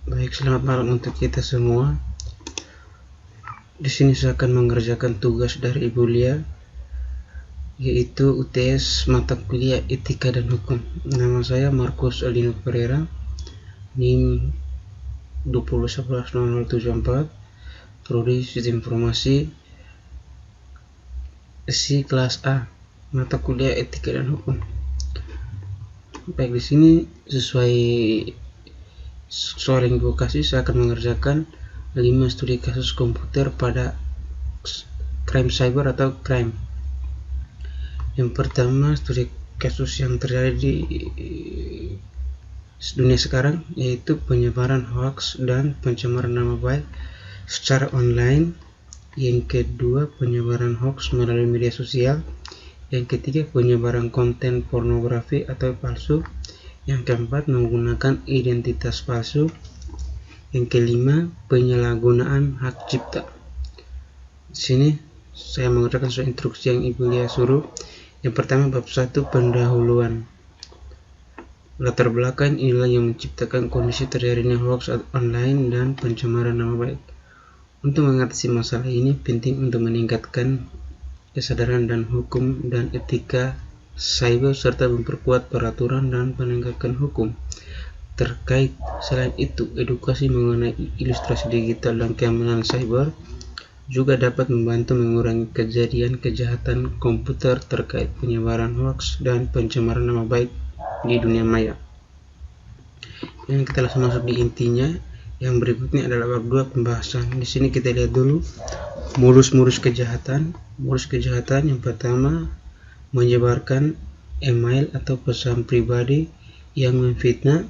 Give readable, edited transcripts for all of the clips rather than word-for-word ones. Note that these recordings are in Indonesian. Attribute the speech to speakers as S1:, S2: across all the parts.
S1: Baik, selamat malam untuk kita semua. Di sini saya akan mengerjakan tugas dari Ibu Lia, yaitu UTS mata kuliah Etika dan Hukum. Nama saya Marcus Aldino Pereira, NIM 20110074, Prodi Sistem Informasi, SI kelas A, mata kuliah Etika dan Hukum. Baik, di sini sesuai soal yang Ibu kasih, saya akan mengerjakan 5 studi kasus komputer pada crime cyber atau crime. Yang pertama, studi kasus yang terjadi di dunia sekarang, yaitu penyebaran hoax dan pencemaran nama baik secara online. Yang kedua, penyebaran hoax melalui media sosial. Yang ketiga, penyebaran konten pornografi atau palsu. Yang keempat, menggunakan identitas palsu. Yang kelima, penyalahgunaan hak cipta. Di sini saya mengerjakan sesuai instruksi yang Ibu Lia suruh. Yang pertama, bab 1, pendahuluan. Latar belakang inilah yang menciptakan kondisi terjadinya hoax online dan pencemaran nama baik. Untuk mengatasi masalah ini, penting untuk meningkatkan kesadaran dan hukum dan etika cyber serta memperkuat peraturan dan penegakan hukum terkait. Selain itu, edukasi mengenai ilustrasi digital dan keamanan cyber juga dapat membantu mengurangi kejadian kejahatan komputer terkait penyebaran hoax dan pencemaran nama baik di dunia maya. Yang kita langsung masuk di intinya. Yang berikutnya adalah bab 2, pembahasan. Di sini kita lihat dulu modus-modus kejahatan. Modus kejahatan yang pertama, menyebarkan email atau pesan pribadi yang memfitnah.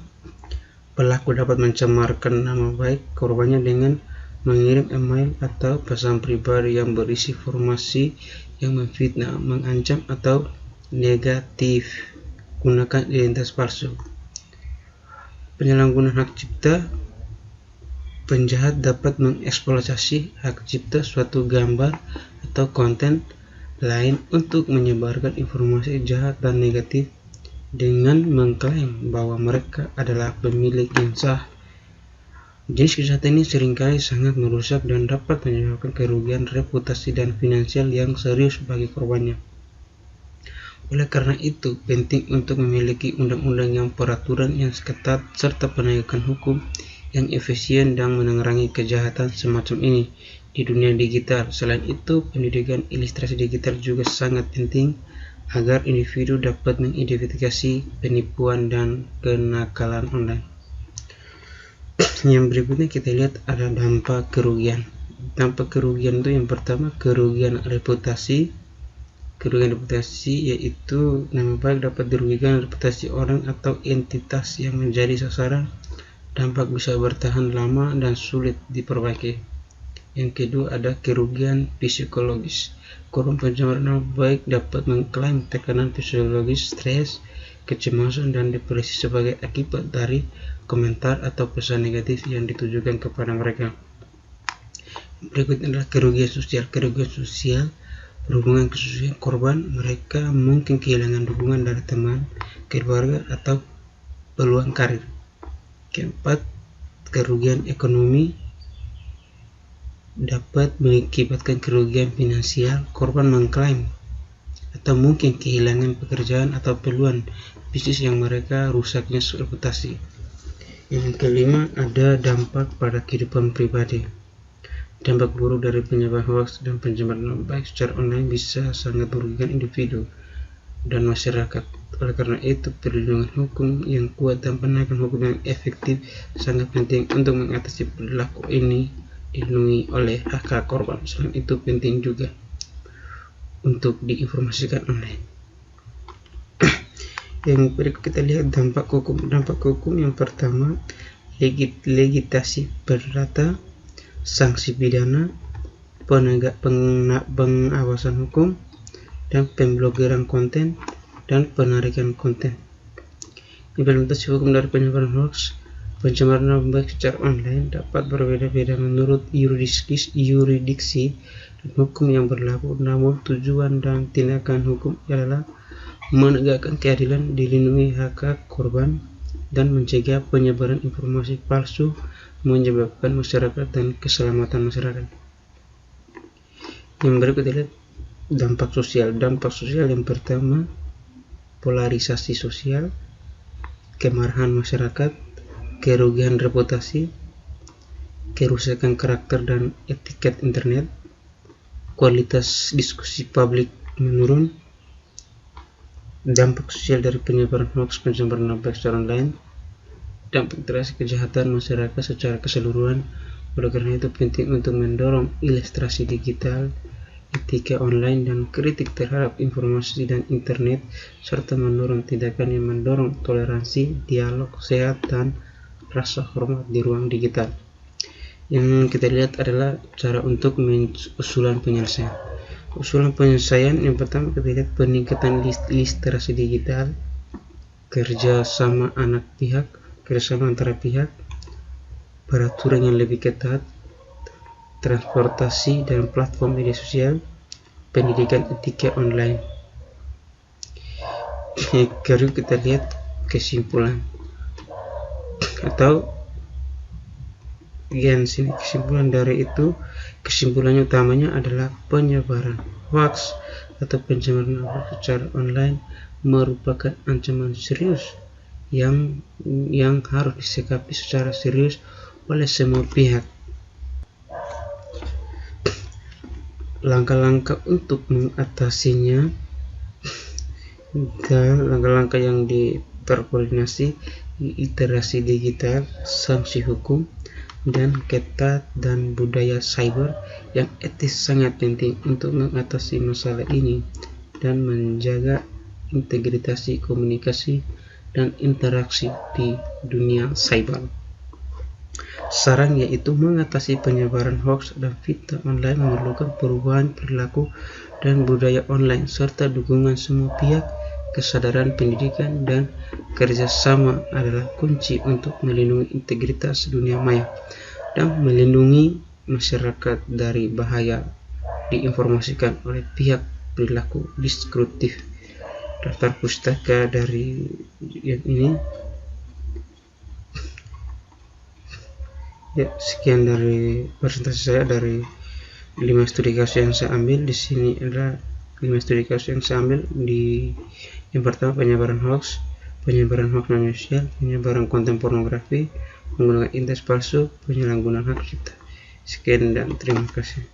S1: Pelaku dapat mencemarkan nama baik korbannya dengan mengirim email atau pesan pribadi yang berisi informasi yang memfitnah, mengancam atau negatif. Gunakan identitas palsu. Penyalahgunaan hak cipta. Penjahat dapat mengeksploitasi hak cipta suatu gambar atau konten lain untuk menyebarkan informasi jahat dan negatif dengan mengklaim bahwa mereka adalah pemilik yang sah. Jenis kejahatan ini seringkali sangat merusak dan dapat menyebabkan kerugian reputasi dan finansial yang serius bagi korbannya. Oleh karena itu, penting untuk memiliki undang-undang yang peraturan yang ketat serta penegakan hukum yang efisien dan menangani kejahatan semacam ini di dunia digital. Selain itu, pendidikan ilustrasi digital juga sangat penting agar individu dapat mengidentifikasi penipuan dan kenakalan online. Yang berikutnya kita lihat ada dampak kerugian. Dampak kerugian itu yang pertama, kerugian reputasi. Kerugian reputasi yaitu nama baik dapat dirugikan reputasi orang atau entitas yang menjadi sasaran. Dampak bisa bertahan lama dan sulit diperbaiki. Yang kedua ada kerugian psikologis. Korban pencemaran nama baik dapat mengklaim tekanan psikologis, stres, kecemasan, dan depresi sebagai akibat dari komentar atau pesan negatif yang ditujukan kepada mereka. Berikutnya adalah kerugian sosial. Kerugian sosial berhubungan kesusahan korban. Mereka mungkin kehilangan dukungan dari teman, keluarga, atau peluang karir. Keempat, kerugian ekonomi dapat mengakibatkan kerugian finansial. Korban mengklaim atau mungkin kehilangan pekerjaan atau peluang bisnis yang mereka rusaknya reputasi. Yang kelima ada dampak pada kehidupan pribadi. Dampak buruk dari penyebaran hoax dan pencemaran nama baik secara online bisa sangat merugikan individu dan masyarakat. Oleh karena itu, perlindungan hukum yang kuat dan penegakan hukum yang efektif sangat penting untuk mengatasi perilaku ini dilindungi oleh hak korban. Selain itu, penting juga untuk diinformasikan online. Yang berikut kita lihat dampak hukum. Dampak hukum yang pertama, legitimasi perdata, sanksi pidana, pengawasan hukum, dan pemblokiran konten dan penarikan konten. Implementasi hukum dari penyebaran hoax, pencemaran nama baik secara online dapat berbeda-beda menurut yurisdiksi dan hukum yang berlaku, namun tujuan dan tindakan hukum adalah menegakkan keadilan, dilindungi hak korban, dan mencegah penyebaran informasi palsu menyebabkan masyarakat dan keselamatan masyarakat. Yang berikut adalah dampak sosial. Dampak sosial yang pertama, polarisasi sosial, kemarahan masyarakat, kerugian reputasi, kerusakan karakter dan etiket internet, kualitas diskusi publik menurun, dampak sosial dari penyebaran hoax, pencemaran nama baik secara online, dampak interaksi kejahatan masyarakat secara keseluruhan. Oleh karena itu penting untuk mendorong ilustrasi digital, etika online, dan kritik terhadap informasi dan internet, serta mendorong tindakan yang mendorong toleransi, dialog sehat, dan rasa hormat di ruang digital. Yang kita lihat adalah cara untuk usulan penyelesaian. Usulan penyelesaian yang pertama kita lihat peningkatan literasi digital, kerjasama antara pihak, peraturan yang lebih ketat, transportasi dan platform media sosial, pendidikan etika online. Lalu kita lihat kesimpulan atau kesimpulannya utamanya adalah penyebaran hoax atau pencemaran secara online merupakan ancaman serius yang harus disikapi secara serius oleh semua pihak. Langkah-langkah untuk mengatasinya dan langkah-langkah yang terkoordinasi, literasi digital, sanksi hukum, dan ketat dan budaya cyber yang etis sangat penting untuk mengatasi masalah ini dan menjaga integritas komunikasi dan interaksi di dunia cyber. Saran yaitu mengatasi penyebaran hoax dan fitnah online memerlukan perubahan perilaku dan budaya online serta dukungan semua pihak. Kesadaran pendidikan dan kerjasama adalah kunci untuk melindungi integritas dunia maya dan melindungi masyarakat dari bahaya diinformasikan oleh pihak perilaku destruktif. Daftar pustaka dari yang ini. Ya, sekian dari presentasi saya dari 5 studi kasus yang saya ambil. Di sini adalah 5 studi kasus yang saya ambil. Yang pertama, penyebaran hoax non-sosial, penyebaran konten pornografi, menggunakan identitas palsu, penyalahgunaan hak cipta. Sekian dan terima kasih.